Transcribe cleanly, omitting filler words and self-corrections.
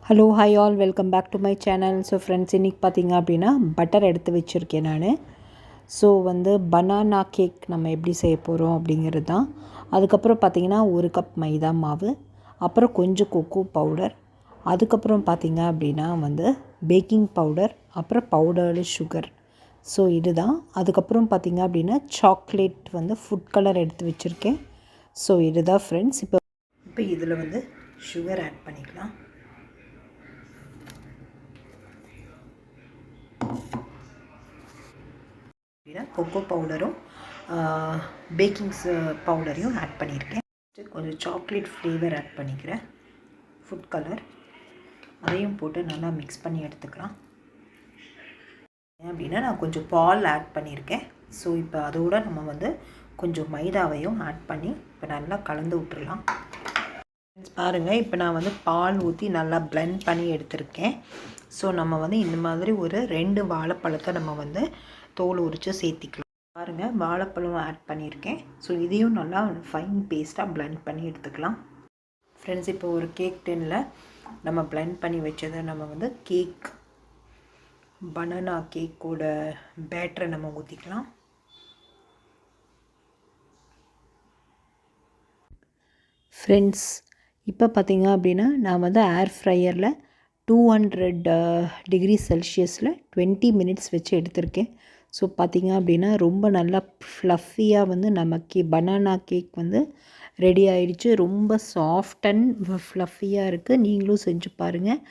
Hello hi all welcome back to my channel. So friends, இன்றைக்கி பார்த்தீங்க அப்படின்னா butter எடுத்து வச்சுருக்கேன் நான். ஸோ பனானா கேக் நம்ம எப்படி செய்ய போகிறோம் அப்படிங்கிறது தான். அதுக்கப்புறம் பார்த்திங்கன்னா 1 கப் மைதா மாவு, அப்புறம் கொஞ்சம் கொக்கோ பவுடர், அதுக்கப்புறம் பார்த்திங்க அப்படின்னா பேக்கிங் பவுடர், அப்புறம் பவுடர்டு சுகர். ஸோ இதுதான். அதுக்கப்புறம் பார்த்திங்க அப்படின்னா சாக்லேட் ஃபுட் கலர் எடுத்து வச்சுருக்கேன். ஸோ இதுதான் ஃப்ரெண்ட்ஸ். இப்போ இதில் சுகர் ஆட் பண்ணிக்கலாம். கொக்கோ பவுடரும் பேக்கிங் பவுடரையும் ஆட் பண்ணியிருக்கேன். கொஞ்சம் சாக்லேட் ஃப்ளேவர் ஆட் பண்ணிக்கிறேன், ஃபுட் கலர். அதையும் போட்டு நல்லா மிக்ஸ் பண்ணி எடுத்துக்கலாம். அப்படின்னா நான் கொஞ்சம் பால் ஆட் பண்ணியிருக்கேன். ஸோ இப்போ அதோடு நம்ம கொஞ்சம் மைதாவையும் ஆட் பண்ணி இப்போ நல்லா கலந்து விட்டுடலாம். பாருங்கள், இப்போ நான் பால் ஊற்றி நல்லா பிளெண்ட் பண்ணி எடுத்திருக்கேன். ஸோ நம்ம இந்த மாதிரி ஒரு 2 வாழைப்பழத்தை நம்ம தோல் உரித்து சேர்த்திக்கலாம். பாருங்கள், வாழைப்பழம் ஆட் பண்ணியிருக்கேன். ஸோ இதையும் நல்லா ஃபைன் பேஸ்ட்டாக பிளெண்ட் பண்ணி எடுத்துக்கலாம். ஃப்ரெண்ட்ஸ், இப்போ ஒரு கேக் டின்னில் நம்ம பிளெண்ட் பண்ணி வச்சதை நம்ம கேக் பனானா கேக்கோட பேட்டரை நம்ம ஊற்றிக்கலாம். ஃப்ரெண்ட்ஸ், இப்போ பார்த்திங்க அப்படின்னா நான் ஏர் ஃப்ரையரில் 200 டிகிரி செல்சியஸில் 20 மினிட்ஸ் வச்சு எடுத்திருக்கேன். ஸோ பார்த்திங்க அப்படின்னா ரொம்ப நல்லா ஃப்ளஃபியாக நம்ம பனானா கேக் ரெடி ஆகிடுச்சு. ரொம்ப சாஃப்ட் அண்ட் ஃப்ளஃபியாக இருக்குது. நீங்களும் செஞ்சு பாருங்கள்.